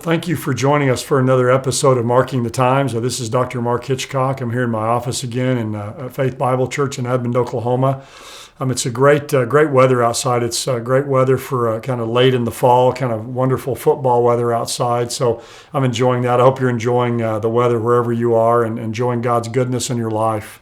Thank you for joining us for another episode of Marking the Times. This is Dr. Mark Hitchcock. I'm here in my office again in Faith Bible Church in Edmond, Oklahoma. It's a great weather outside. It's great weather for kind of late in the fall, kind of wonderful football weather outside. So I'm enjoying that. I hope you're enjoying the weather wherever you are and enjoying God's goodness in your life.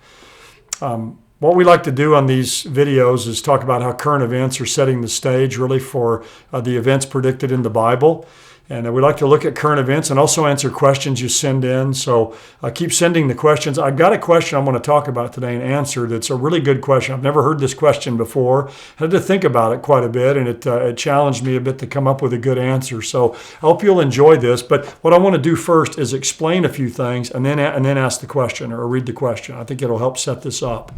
What we like to do on these videos is talk about how current events are setting the stage really for the events predicted in the Bible. And we like to look at current events and also answer questions you send in. So keep sending the questions. I've got a question I'm going to talk about today and answer that's a really good question. I've never heard this question before. I had to think about it quite a bit, and it challenged me a bit to come up with a good answer. So I hope you'll enjoy this. But what I want to do first is explain a few things and then ask the question or read the question. I think it'll help set this up.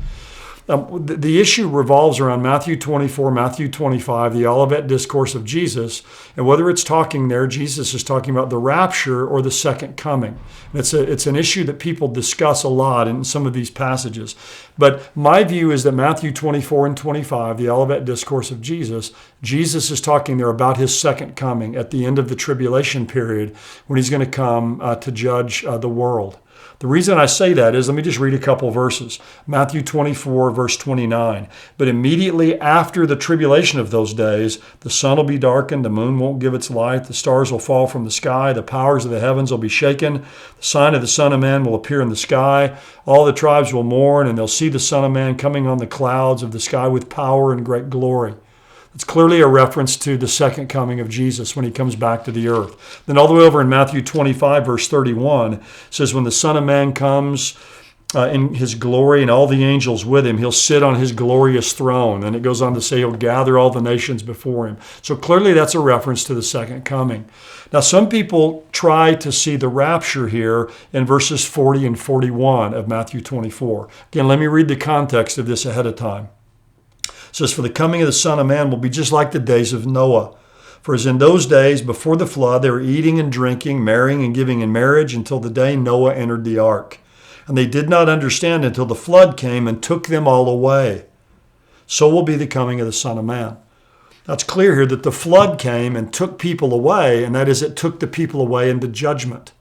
The issue revolves around Matthew 24, Matthew 25, the Olivet discourse of Jesus. And whether it's talking there, Jesus is talking about the rapture or the second coming. And it's an issue that people discuss a lot in some of these passages. But my view is that Matthew 24 and 25, the Olivet discourse of Jesus, Jesus is talking there about his second coming at the end of the tribulation period when he's going to come to judge the world. The reason I say that is, let me just read a couple verses. Matthew 24, verse 29. But immediately after the tribulation of those days, the sun will be darkened, the moon won't give its light, the stars will fall from the sky, the powers of the heavens will be shaken, the sign of the Son of Man will appear in the sky, all the tribes will mourn, and they'll see the Son of Man coming on the clouds of the sky with power and great glory. It's clearly a reference to the second coming of Jesus when he comes back to the earth. Then all the way over in Matthew 25, verse 31, it says, when the Son of Man comes in his glory and all the angels with him, he'll sit on his glorious throne. And it goes on to say he'll gather all the nations before him. So clearly that's a reference to the second coming. Now some people try to see the rapture here in verses 40 and 41 of Matthew 24. Again, let me read the context of this ahead of time. It says, for the coming of the Son of Man will be just like the days of Noah. For as in those days before the flood, they were eating and drinking, marrying and giving in marriage until the day Noah entered the ark. And they did not understand until the flood came and took them all away. So will be the coming of the Son of Man. That's clear here that the flood came and took people away, and that is, it took the people away into judgment.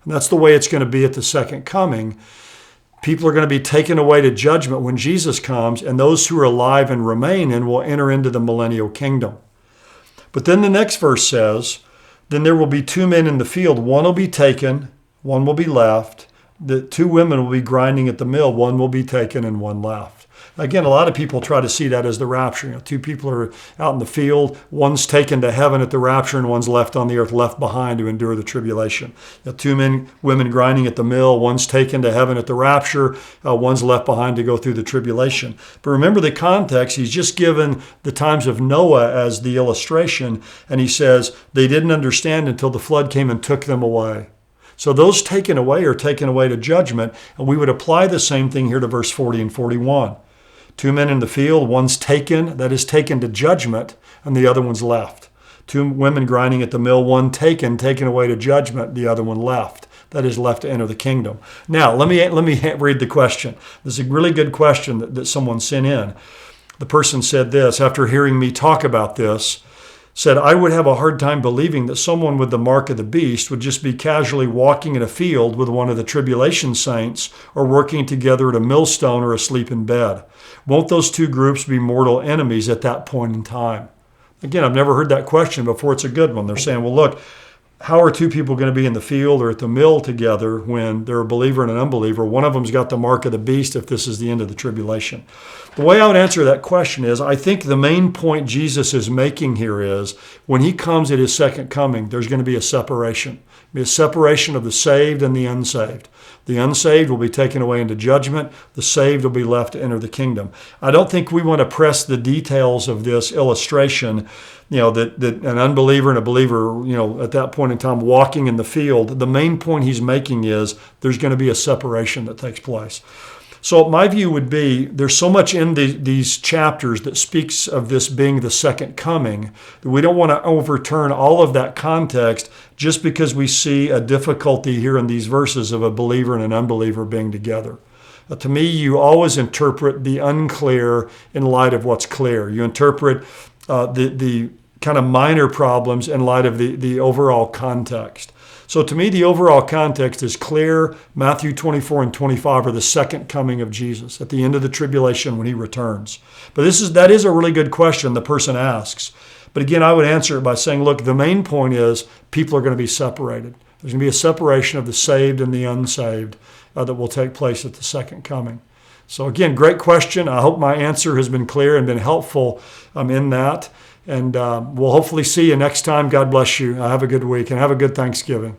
And that's the way it's going to be at the second coming. People are going to be taken away to judgment when Jesus comes, and those who are alive and remain in will enter into the millennial kingdom. But then the next verse says, then there will be two men in the field. One will be taken, one will be left. The two women will be grinding at the mill. One will be taken and one left. Again, a lot of people try to see that as the rapture. Two people are out in the field. One's taken to heaven at the rapture and one's left on the earth, left behind to endure the tribulation. Two women grinding at the mill. One's taken to heaven at the rapture. One's left behind to go through the tribulation. But remember the context. He's just given the times of Noah as the illustration. And he says they didn't understand until the flood came and took them away. So those taken away are taken away to judgment. And we would apply the same thing here to verse 40 and 41. Two men in the field, one's taken, that is taken to judgment, and the other one's left. Two women grinding at the mill, one taken away to judgment, the other one left. That is left to enter the kingdom. Now, let me read the question. This is a really good question that someone sent in. The person said this, after hearing me talk about this, said, I would have a hard time believing that someone with the mark of the beast would just be casually walking in a field with one of the tribulation saints or working together at a millstone or asleep in bed. Won't those two groups be mortal enemies at that point in time? Again, I've never heard that question before. It's a good one. They're saying, well, look, how are two people going to be in the field or at the mill together when they're a believer and an unbeliever? One of them's got the mark of the beast if this is the end of the tribulation. The way I would answer that question is, I think the main point Jesus is making here is, when he comes at his second coming, there's going to be a separation. Be a separation of the saved and the unsaved. The unsaved will be taken away into judgment. The saved will be left to enter the kingdom. I don't think we want to press the details of this illustration, that an unbeliever and a believer, at that point in time walking in the field. The main point he's making is there's going to be a separation that takes place. So my view would be there's so much in these chapters that speaks of this being the second coming that we don't want to overturn all of that context just because we see a difficulty here in these verses of a believer and an unbeliever being together. To me, you always interpret the unclear in light of what's clear. You interpret the kind of minor problems in light of the overall context. So to me, the overall context is clear. Matthew 24 and 25 are the second coming of Jesus at the end of the tribulation when he returns. But that is a really good question the person asks. But again, I would answer it by saying, look, the main point is people are going to be separated. There's going to be a separation of the saved and the unsaved that will take place at the second coming. So again, great question. I hope my answer has been clear and been helpful in that. And we'll hopefully see you next time. God bless you. Have a good week and have a good Thanksgiving.